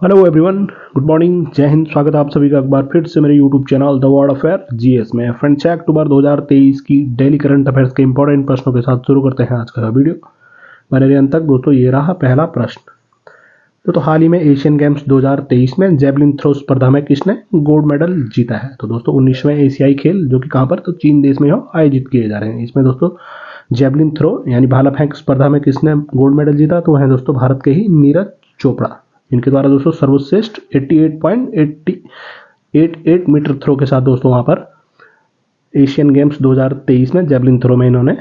Hello everyone, good morning, जय हिंद। स्वागत है आप सभी का एक बार फिर से मेरे YouTube channel the world affair GS में। फ्रेंड्स, 6 अक्टूबर 2023 की डेली करंट अफेयर्स के इंपॉर्टेंट प्रश्नों के साथ शुरू करते हैं आज का वीडियो। बने रहिए अंत तक। दोस्तों, ये रहा पहला प्रश्न। तो हाल ही में एशियन गेम्स 2023 में जेवलिन थ्रो स्पर्धा में किसने गोल्ड मेडल जीता है? तो दोस्तों 19वें एशियाई खेल, जो कि कहाँ पर, तो चीन देश में आयोजित किए जा रहे हैं। इसमें दोस्तों जेवलिन थ्रो यानी भाला फेंक स्पर्धा में किसने गोल्ड मेडल जीता? तो वह दोस्तों भारत के ही नीरज चोपड़ा। इनके द्वारा दोस्तों सर्वश्रेष्ठ 88.88 मीटर थ्रो के साथ दोस्तों वहां पर एशियन गेम्स 2023 में जेवलिन थ्रो में इन्होंने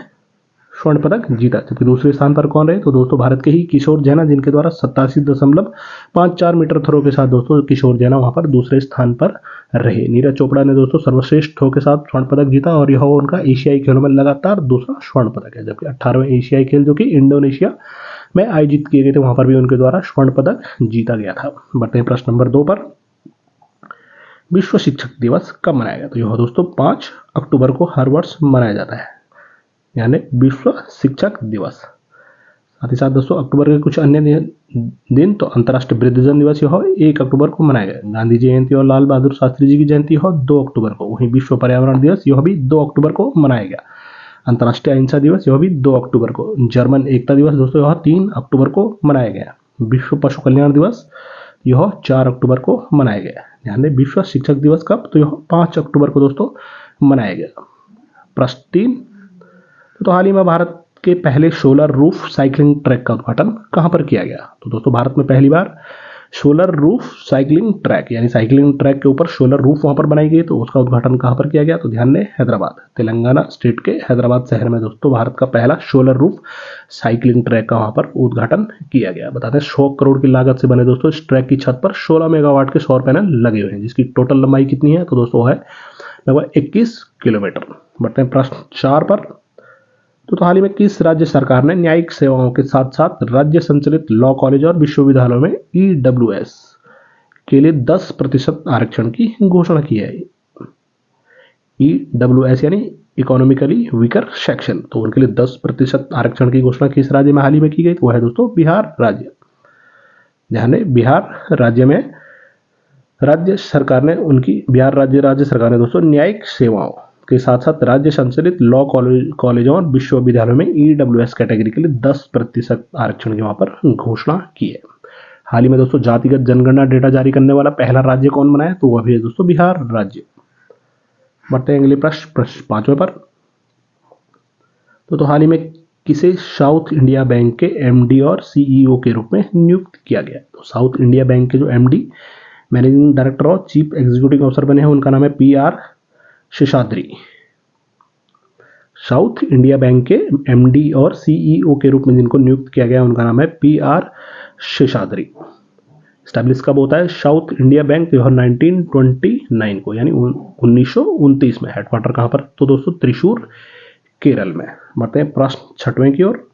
स्वर्ण पदक जीता। जबकि दूसरे स्थान पर कौन रहे? तो दोस्तों भारत के ही किशोर जैना, जिनके द्वारा 87.54 मीटर थ्रो के साथ दोस्तों किशोर जैना वहां पर दूसरे स्थान पर रहे। नीरज चोपड़ा ने दोस्तों सर्वश्रेष्ठ थ्रो के साथ स्वर्ण पदक जीता और यह उनका एशियाई खेलों में लगातार दूसरा स्वर्ण पदक है। जबकि 18वें एशियाई खेल, जो कि इंडोनेशिया में आयोजित किए गए थे, वहां पर भी उनके द्वारा स्वर्ण पदक जीता गया था। बढ़ते हैं प्रश्न नंबर 2 पर। विश्व शिक्षक दिवस कब मनाया गया? तो यह दोस्तों 5 अक्टूबर को हर वर्ष मनाया जाता है, यानी विश्व शिक्षक दिवस। साथ ही साथ दोस्तों अक्टूबर के कुछ अन्य दिन तो अंतर्राष्ट्रीय वृद्धजन दिवस यह 1 अक्टूबर को मनाया गया। गांधी जयंती और लाल बहादुर शास्त्री जी की जयंती यह 2 अक्टूबर को। वहीं विश्व पर्यावरण दिवस यह भी 2 अक्टूबर को मनाया गया। अंतर्राष्ट्रीय अहिंसा दिवस यह भी 2 अक्टूबर को। जर्मन एकता दिवस दोस्तों यह 3 अक्टूबर को मनाया गया। विश्व पशु कल्याण दिवस यह 4 अक्टूबर को मनाया गया। ध्यान दें, विश्व शिक्षक दिवस कब? तो यह 5 अक्टूबर को दोस्तों मनाया गया। प्रश्न 3। तो हाल ही में भारत के पहले सोलर रूफ साइकिलिंग ट्रैक का उद्घाटन कहां पर किया गया? तो दोस्तों भारत में पहली बार सोलर रूफ साइकिलिंग ट्रैक यानी साइकिलिंग ट्रैक के ऊपर सोलर रूफ वहां पर बनाई गई। तो उसका उद्घाटन कहां पर किया गया? तो ध्यान दें, हैदराबाद, तेलंगाना स्टेट के हैदराबाद शहर में दोस्तों भारत का पहला सोलर रूफ साइकिलिंग ट्रैक का वहां पर उद्घाटन किया गया। बताते हैं 100 करोड़ की लागत से बने दोस्तों इस ट्रैक की छत पर 16 मेगावाट के सौर पैनल लगे हुए हैं, जिसकी टोटल लंबाई कितनी है? तो दोस्तों है लगभग 21 किलोमीटर। बढ़ते हैं प्रश्न 4 पर। तो हाल ही में किस राज्य सरकार ने न्यायिक सेवाओं के साथ साथ राज्य संचालित लॉ कॉलेज और विश्वविद्यालयों में ईडब्ल्यूएस के लिए 10% आरक्षण की घोषणा की है? ईडब्ल्यूएस यानी इकोनॉमिकली वीकर सेक्शन, तो उनके लिए 10% आरक्षण की घोषणा किस राज्य में हाल ही में की गई? तो वह है दोस्तों बिहार राज्य। ध्यान दें, बिहार राज्य में राज्य सरकार ने राज्य सरकार ने दोस्तों न्यायिक सेवाओं के साथ साथ राज्य संचालित लॉ कॉलेजों और विश्वविद्यालयों में ईडब्ल्यूएस कैटेगरी के लिए 10% आरक्षण की वहां पर घोषणा की है। हाल ही में दोस्तों जातिगत जनगणना डेटा जारी करने वाला पहला राज्य कौन बना है? तो वह भी है दोस्तों बिहार राज्य। बढ़ते हैं अगले प्रश्न 5वें पर। तो हाल ही में किसे साउथ इंडिया बैंक के एमडी और सीईओ के रूप में नियुक्त किया गया? तो साउथ इंडिया बैंक के जो एमडी, मैनेजिंग डायरेक्टर और चीफ एग्जीक्यूटिव ऑफिसर बने हैं, उनका नाम है PR Seshadri. South India bank के एमडी और सीईओ के रूप में जिनको नियुक्त किया गया उनका नाम है पीआर शेषाद्री। स्टैब्लिश कब होता है साउथ इंडिया बैंक? 1929 को, यानी 1929 में। हेडक्वार्टर कहां पर? तो दोस्तों त्रिशूर, केरल में। बढ़ते हैं प्रश्न 6वें की ओर।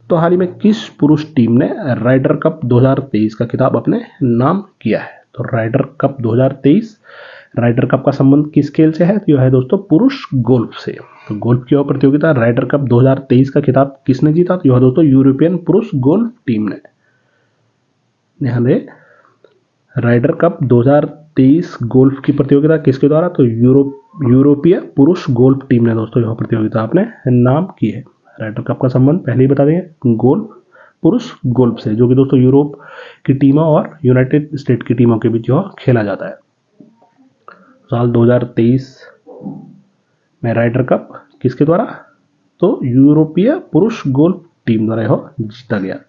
तो हाल ही में किस पुरुष टीम ने राइडर कप 2023 का खिताब अपने नाम किया है? तो राइडर कप 2023, राइडर कप का संबंध किस खेल से है? तो यह है दोस्तों पुरुष गोल्फ से। तो गोल्फ की प्रतियोगिता राइडर कप 2023 का खिताब किसने जीता? तो यह दोस्तों यूरोपियन पुरुष गोल्फ टीम ने। ध्यान दें, राइडर कप 2023 गोल्फ की प्रतियोगिता किसके द्वारा? तो यूरोपीय पुरुष गोल्फ टीम ने दोस्तों यह प्रतियोगिता अपने नाम की है। राइडर कप का संबंध पहले ही बता देंगे गोल्फ, पुरुष गोल्फ से, जो कि दोस्तों यूरोप की टीमों और यूनाइटेड स्टेट की टीमों के बीच यह खेला जाता है। साल 2023 में राइडर कप किसके द्वारा? तो यूरोपीय पुरुष गोल्फ टीम द्वारा यह जीता गया।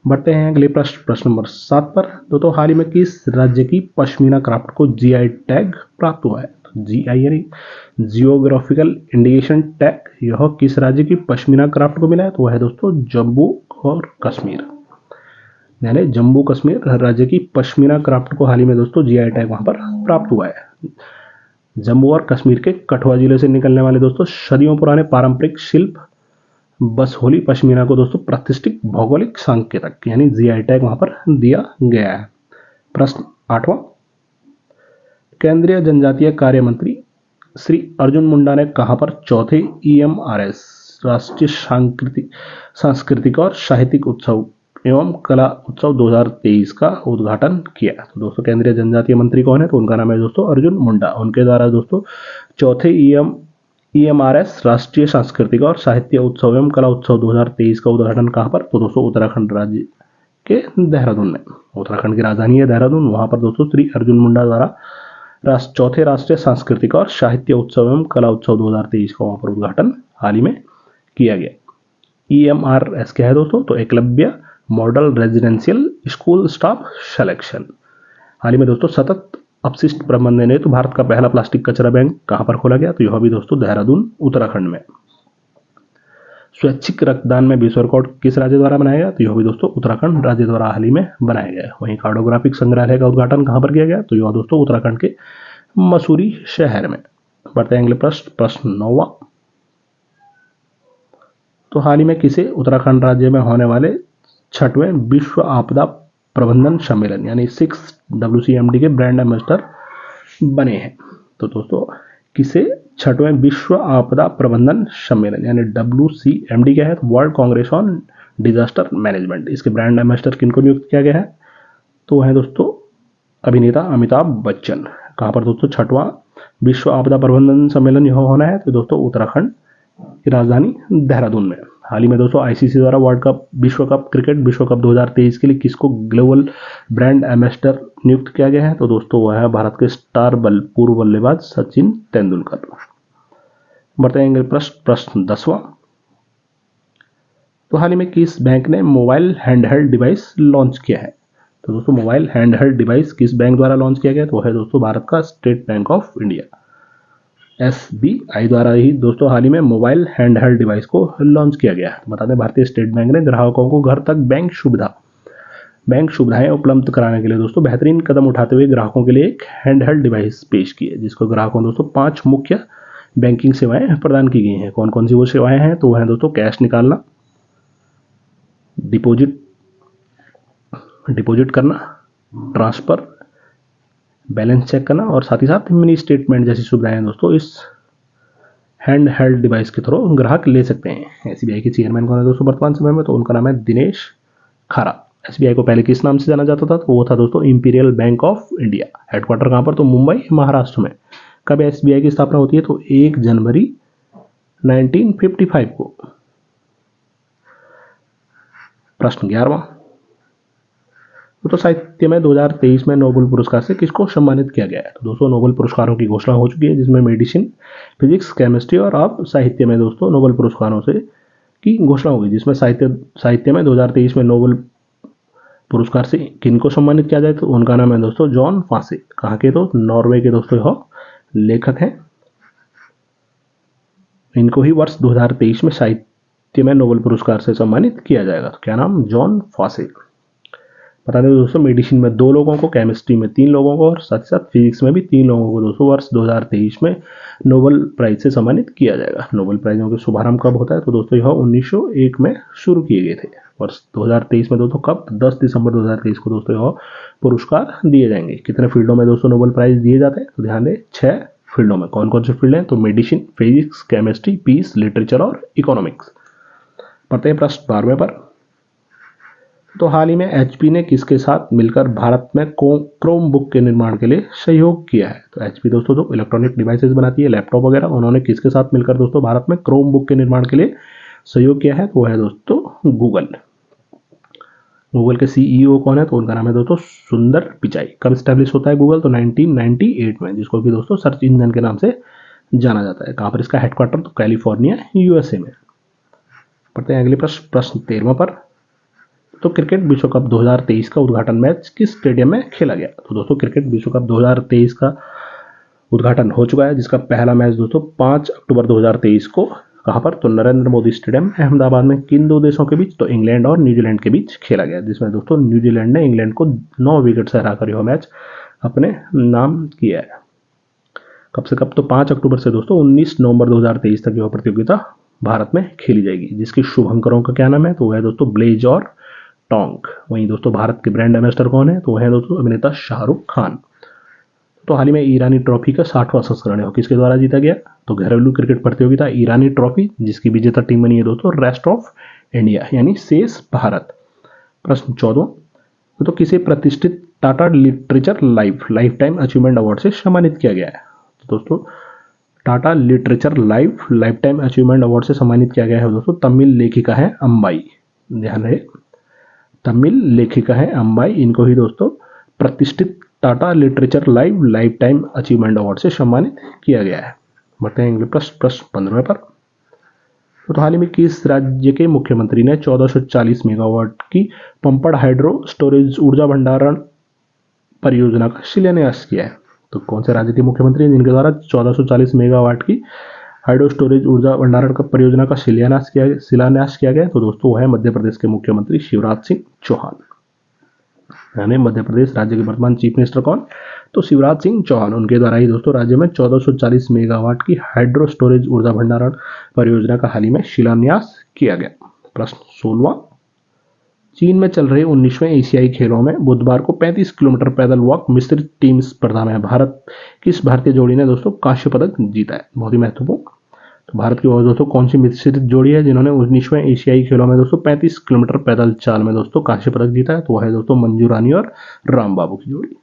बढ़ते हैं अगले प्रश्न नंबर 7 पर। तो हाल ही में किस राज्य की पश्मीना क्राफ्ट को जीआई टैग प्राप्त हुआ है? जीआई यानी जियोग्राफिकल इंडिकेशन टैग, यह किस राज्य की पश्मीना क्राफ्ट को मिला है? तो वह है दोस्तों जम्मू और कश्मीर, यानी जम्मू कश्मीर राज्य की पश्मीना क्राफ्ट को हाल ही में दोस्तों जीआई टैग वहां पर प्राप्त हुआ है। जम्मू और कश्मीर के कठुआ जिले से निकलने वाले दोस्तों सदियों पुराने पारंपरिक शिल्प बसहोली पश्मीना को दोस्तों प्रतिष्ठित भौगोलिक संकेतक यानी जीआई टैग वहां पर दिया गया है। प्रश्न 8वां। केंद्रीय जनजातीय कार्य मंत्री श्री अर्जुन मुंडा ने कहां पर चौथे EMRS राष्ट्रीय सांस्कृतिक और साहित्यिक उत्सव एवं कला उत्सव 2023 का उद्घाटन किया। तो दोस्तों केंद्रीय जनजातीय मंत्री कौन है, तो उनका नाम है दोस्तों अर्जुन मुंडा। उनके द्वारा दोस्तों चौथे EMRS राष्ट्रीय सांस्कृतिक और साहित्य उत्सव एवं कला उत्सव 2023 का उद्घाटन कहाँ पर, तो दोस्तों उत्तराखंड राज्य के देहरादून में। उत्तराखंड की राजधानी है देहरादून, वहां पर दोस्तों श्री अर्जुन मुंडा द्वारा चौथे राष्ट्रीय सांस्कृतिक और साहित्य उत्सव एवं कला उत्सव 2023 का वहां पर उद्घाटन हाल ही में किया गया। EMRS क्या है दोस्तों, तो Eklavya model residential school staff selection. हाल ही में दोस्तों सतत अपशिष्ट प्रबंधन हेतु भारत का पहला प्लास्टिक कचरा बैंक कहां पर खोला गया, तो यह भी दोस्तों देहरादून उत्तराखंड में। स्वैच्छिक रक्तदान में विश्व रिकॉर्ड किस राज्य द्वारा बनाया गया, तो यह भी दोस्तों उत्तराखंड राज्य द्वारा हाल ही में बनाया गया। वहीं कार्डोग्राफिक संग्रहालय का उद्घाटन कहां पर किया गया, तो यह दोस्तों उत्तराखंड के मसूरी शहर में। बढ़ते हैं अगले प्रश्न 9वां। तो हाल ही में किसे उत्तराखंड राज्य में होने वाले 6वें विश्व आपदा प्रबंधन सम्मेलन यानी 6 WCMD के ब्रांड एम्बेसडर बने हैं, तो दोस्तों किसे 6वें विश्व आपदा प्रबंधन सम्मेलन यानी WCMD क्या है, world Congress on disaster management, इसके ब्रांड एम्बेसडर किनको नियुक्त किया गया है, तो है दोस्तों अभिनेता अमिताभ बच्चन। कहां पर दोस्तों 6वां विश्व आपदा प्रबंधन सम्मेलन यह होना है, तो दोस्तों उत्तराखंड की राजधानी देहरादून में। हाल ही में दोस्तों ICC द्वारा वर्ल्ड कप क्रिकेट विश्व कप 2023 के लिए किसको ग्लोबल ब्रांड एम्बेसडर नियुक्त किया गया है, तो दोस्तों वह है भारत के स्टार पूर्व बल्लेबाज सचिन तेंदुलकर। बढ़ते हैं प्रश्न 10वां। तो हाल ही में किस बैंक ने मोबाइल हैंडहेल्ड डिवाइस लॉन्च किया है, तो दोस्तों मोबाइल हैंडहेल्ड डिवाइस किस बैंक द्वारा लॉन्च किया गया, तो है दोस्तों भारत का state bank of India SBI द्वारा ही दोस्तों हाल ही में मोबाइल हैंडहेल्ड डिवाइस को लॉन्च किया गया। बता दें भारतीय स्टेट बैंक ने ग्राहकों को घर तक बैंक सुविधाएं उपलब्ध कराने के लिए दोस्तों बेहतरीन कदम उठाते हुए ग्राहकों के लिए एक हैंडहेल्ड डिवाइस पेश की है, जिसको ग्राहकों दोस्तों 5 मुख्य बैंकिंग सेवाएं प्रदान की गई हैं। कौन कौन सी वो सेवाएं हैं, तो वह है दोस्तों कैश निकालना, डिपॉजिट करना, ट्रांसफर, बैलेंस चेक करना और साथ ही साथ मिनी स्टेटमेंट जैसी सुविधाएं दोस्तों इस हैंड हेल्ड डिवाइस के थ्रू ग्राहक ले सकते हैं। SBI के चेयरमैन कौन है दोस्तों वर्तमान समय में, तो उनका नाम है दिनेश खारा। SBI को पहले किस नाम से जाना जाता था, तो वो था दोस्तों imperial bank of India. Headquarter कहां पर, तो मुंबई महाराष्ट्र में। कब SBI की स्थापना होती है, तो 1 जनवरी 1955 को। प्रश्न 11वां। तो साहित्य में 2023 में नोबेल पुरस्कार से किसको सम्मानित किया गया है, तो दोस्तों नोबेल पुरस्कारों की घोषणा हो चुकी है, जिसमें मेडिसिन, फिजिक्स, केमिस्ट्री और अब साहित्य में दोस्तों नोबेल पुरस्कारों से की घोषणा होगी, जिसमें साहित्य में 2023 में नोबेल पुरस्कार से किनको सम्मानित किया जाए, तो उनका नाम है दोस्तों जॉन फासे। कहाँ के, तो नॉर्वे के दोस्तों यह लेखक हैं। इनको ही वर्ष 2023 में साहित्य में नोबेल पुरस्कार से सम्मानित किया जाएगा। तो क्या नाम, जॉन फासे। बता दें दोस्तों मेडिसिन में 2 लोगों को, केमिस्ट्री में 3 लोगों को और साथ ही साथ फिजिक्स में भी 3 लोगों को दोस्तों वर्ष 2023 में नोबेल प्राइज से सम्मानित किया जाएगा। नोबेल प्राइजों के शुभारंभ कब होता है, तो दोस्तों यह 1901 में शुरू किए गए थे। वर्ष 2023 में दोस्तों कब, 10 दिसंबर 2023 को दोस्तों यह पुरस्कार दिए जाएंगे। कितने फील्डों में दोस्तों नोबेल प्राइज दिए जाते हैं, तो ध्यान दें 6 फील्डों में। कौन कौन से फील्ड हैं, तो medicine, physics, chemistry, peace, literature और इकोनॉमिक्स। पढ़ते हैं प्रश्न 12वें पर। तो हाल ही में HP ने किसके साथ मिलकर भारत में क्रोम बुक के निर्माण के लिए सहयोग किया है, तो HP दोस्तों जो इलेक्ट्रॉनिक डिवाइसेस बनाती है, लैपटॉप वगैरह, उन्होंने किसके साथ मिलकर दोस्तों भारत में क्रोम बुक के निर्माण के लिए सहयोग किया है, तो वो है दोस्तों गूगल के CEO कौन है, तो उनका नाम है दोस्तों सुंदर पिचाई। कब स्टैब्लिश होता है गूगल, तो 1998 में, जिसको कि दोस्तों सर्च इंजन के नाम से जाना जाता है। कहाँ पर इसका हेडक्वार्टर, तो कैलिफोर्निया USA में। पढ़ते हैं अगले प्रश्न 13वां पर। तो क्रिकेट विश्व कप 2023 का उद्घाटन मैच किस स्टेडियम में खेला गया, तो दोस्तों क्रिकेट विश्व कप 2023 का उद्घाटन हो चुका है, जिसका पहला मैच दोस्तों 5 अक्टूबर 2023 को कहां पर, तो नरेंद्र मोदी स्टेडियम अहमदाबाद में। किन 2 देशों के बीच, तो इंग्लैंड और न्यूजीलैंड के बीच खेला गया, जिसमें दोस्तों न्यूजीलैंड ने इंग्लैंड को 9 विकेट से हराकर यह मैच अपने नाम किया है। कब से कब, तो 5 अक्टूबर से दोस्तों 19 नवंबर 2023 तक यह प्रतियोगिता भारत में खेली जाएगी, जिसके शुभंकरों का क्या नाम है, तो वह है दोस्तों ब्लेज और टोंक। वहीं दोस्तों भारत के ब्रांड एम्बेसडर कौन है, तो वह है दोस्तों अभिनेता शाहरुख खान। तो हाल ही में ईरानी ट्रॉफी का 60वां संस्करण है, किसके द्वारा जीता गया, तो घरेलू क्रिकेट प्रतियोगिता ईरानी ट्रॉफी, जिसकी विजेता टीम बनी है दोस्तों रेस्ट ऑफ इंडिया यानी शेष भारत। प्रश्न 14, तो किसे प्रतिष्ठित Tata literature life time achievement award से सम्मानित किया गया है? तो दोस्तों Tata literature life time achievement award से सम्मानित किया गया है दोस्तों तमिल लेखिका है अम्बाई। ध्यान रहे, तमिल लेखिका है अम्बाई, इनको ही दोस्तों प्रतिष्ठित Tata literature life time achievement award से सम्मानित किया गया है। बढ़ते हैं अगले प्रश्न 15 पर। तो हाल ही में किस राज्य के मुख्यमंत्री ने 1440 मेगावाट की पंपड़ हाइड्रो स्टोरेज ऊर्जा भंडारण परियोजना का शिलान्यास किया है? तो कौन से राज्य के मुख्यमंत्री जिनके द्वारा 1440 मेगावाट की हाइड्रो स्टोरेज ऊर्जा भंडारण का परियोजना का शिलान्यास किया गया? तो दोस्तों वो है मध्य प्रदेश के मुख्यमंत्री शिवराज सिंह चौहान। यानी मध्य प्रदेश राज्य के वर्तमान चीफ मिनिस्टर कौन? तो शिवराज सिंह चौहान। उनके द्वारा ही दोस्तों राज्य में 1440 मेगावाट की हाइड्रो स्टोरेज ऊर्जा भंडारण परियोजना का हाल ही में शिलान्यास किया गया। प्रश्न 16, चीन में चल रहे 19वें एशियाई खेलों में बुधवार को 35 किलोमीटर पैदल वॉक मिश्रित टीम स्पर्धा में किस भारतीय जोड़ी ने दोस्तों कांस्य पदक जीता है? बहुत ही महत्वपूर्ण। तो भारत की और दोस्तों कौन सी मिश्रित जोड़ी है जिन्होंने 19वें एशियाई खेलों में दोस्तों 35 किलोमीटर पैदल चाल में दोस्तों कांस्य पदक जीता है? तो वह है दोस्तों मंजू रानी और राम बाबू की जोड़ी।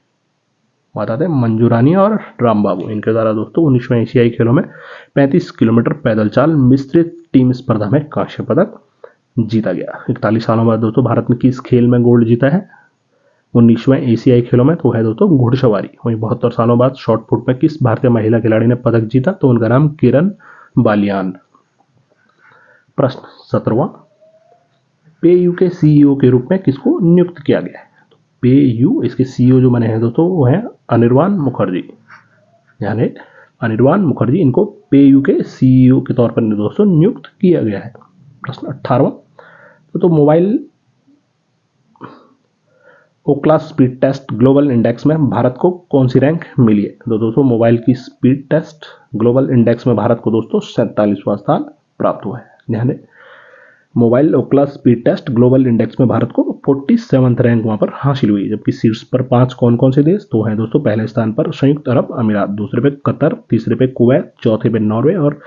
बताते हैं मंजू रानी और राम बाबू, इनके द्वारा दोस्तों 19वें एशियाई खेलों में 35 किलोमीटर पैदल चाल मिश्रित टीम स्पर्धा में कांस्य पदक जीता गया। 41 सालों बाद दोस्तों भारत ने किस खेल में गोल्ड जीता है 19वें एशियाई खेलों में? तो है दोस्तों घुड़सवारी। वहीं 72 सालों बाद शॉर्ट पुट में किस भारतीय महिला खिलाड़ी ने पदक जीता? तो उनका नाम किरण बालियान। प्रश्न 17, पेयू के सीईओ के रूप में किसको नियुक्त किया गया है? तो पेयू इसके सीईओ जो बने हैं दोस्तों वो है अनिर्बान मुखर्जी। यानी अनिर्बान मुखर्जी, इनको पेयू के सीईओ के तौर पर दोस्तों नियुक्त किया गया है। प्रश्न 18, तो mobile Ookla speed test global index में भारत को कौन सी रैंक मिली है? तो दोस्तों मोबाइल की स्पीड टेस्ट ग्लोबल इंडेक्स में भारत को दोस्तों 47वां स्थान प्राप्त हुआ है। ध्यान दें, mobile Ookla speed test global index में भारत को 47th रैंक वहां पर हासिल हुई। जबकि शीर्ष पर 5 कौन कौन से देश? तो हैं दोस्तों पहले स्थान पर संयुक्त अरब अमीरात, दूसरे पे कतर, तीसरे पे कुवैत, चौथे पे नॉर्वे और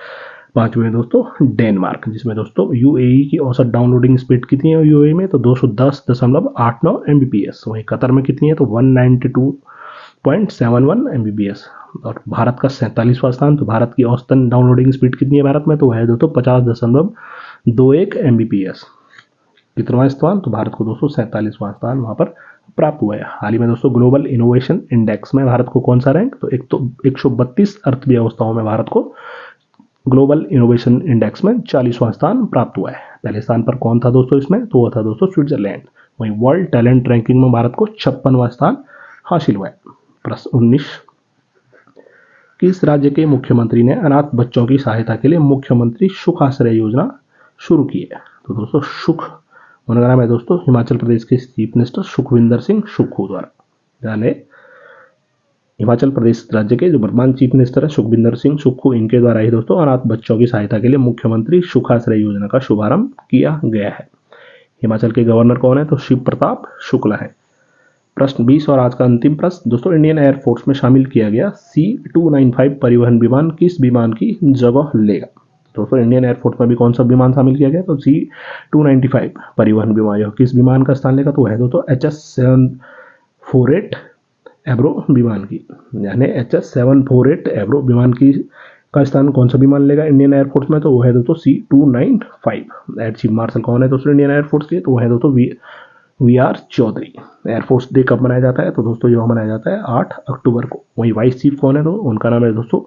5वें दोस्तों डेनमार्क। जिसमें दोस्तों यूएई की औसत डाउनलोडिंग स्पीड कितनी है यूएई में? तो 210.89 Mbps। वहीं कतर में कितनी है? तो 192.71 Mbps। और भारत का 47वां स्थान, तो भारत की औसतन डाउनलोडिंग स्पीड कितनी है भारत में? तो वह है दोस्तों 50.21 Mbps। कितवां स्थान? तो भारत को दोस्तों 47वां स्थान वहां पर प्राप्त हुआ है। हाल ही में दोस्तों ग्लोबल इनोवेशन इंडेक्स में भारत को कौन सा रैंक? तो 132 अर्थव्यवस्थाओं में भारत को ग्लोबल इनोवेशन इंडेक्स में 40वां स्थान प्राप्त हुआ है। पहले स्थान पर कौन था दोस्तों इसमें? तो वह था दोस्तों स्विट्जरलैंड। वहीं वर्ल्ड टैलेंट रैंकिंग में भारत को 56वां स्थान हासिल हुआ है। प्रश्न 19, किस राज्य के मुख्यमंत्री ने अनाथ बच्चों की सहायता के लिए मुख्यमंत्री सुख आश्रय योजना शुरू की है? तो दोस्तों सुख, उनका नाम है दोस्तों हिमाचल प्रदेश के चीफ मिनिस्टर सुखविंदर सिंह सुक्खू द्वारा। यानी हिमाचल प्रदेश राज्य के जो वर्तमान चीफ मिनिस्टर है सुखविंदर सिंह सुक्खू, इनके द्वारा ही दोस्तों अनाथ बच्चों की सहायता के लिए मुख्यमंत्री सुखाश्रय योजना का शुभारंभ किया गया है। हिमाचल के गवर्नर कौन है? तो शिव प्रताप शुक्ला है। प्रश्न 20 और आज का अंतिम प्रश्न दोस्तों, इंडियन एयरफोर्स में शामिल किया गया C295 परिवहन विमान किस विमान की जगह लेगा? दोस्तों इंडियन एयरफोर्स में भी कौन सा विमान शामिल किया गया? तो C295 परिवहन विमान यह किस विमान का स्थान लेगा? तो है दोस्तों HS748 एब्रो विमान की। यानी HS748 एब्रो विमान की का स्थान कौन सा विमान लेगा इंडियन एयरफोर्स में? तो वो है दोस्तों C295। एयर चीफ मार्शल कौन है दोस्तों इंडियन एयरफोर्स के? तो वो है दोस्तों VR चौधरी। एयरफोर्स डे कब मनाया जाता है? तो दोस्तों यह मनाया जाता है 8 अक्टूबर को। वहीं वाइस चीफ कौन है? तो उनका नाम है दोस्तों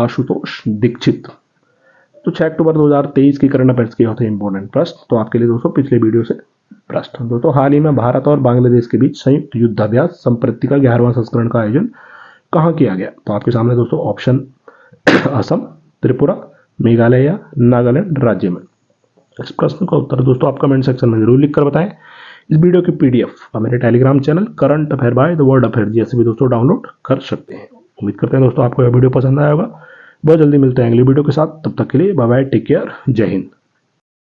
आशुतोष दीक्षित। तो 6 अक्टूबर 2023 की करंट अफेयर्स के होते हैं इंपॉर्टेंट प्रश्न। तो आपके लिए दोस्तों पिछले वीडियो से प्रश्न। दोस्तों हाल ही में भारत और बांग्लादेश के बीच संयुक्त युद्धाभ्यास संप्रति का 11वां संस्करण का आयोजन कहाँ किया गया? तो आपके सामने दोस्तों ऑप्शन असम, त्रिपुरा, मेघालय या नागालैंड राज्य में। इस प्रश्न का उत्तर दोस्तों आप कमेंट सेक्शन में जरूर लिखकर बताएं। इस वीडियो की PDF मेरे Telegram channel current affair by the world affair जैसे भी दोस्तों डाउनलोड कर सकते हैं। उम्मीद करते हैं दोस्तों आपको यह वीडियो पसंद आया होगा। बहुत जल्दी मिलते हैं अगली वीडियो के साथ, तब तक के लिए बाय बाय, टेक केयर, जय हिंद।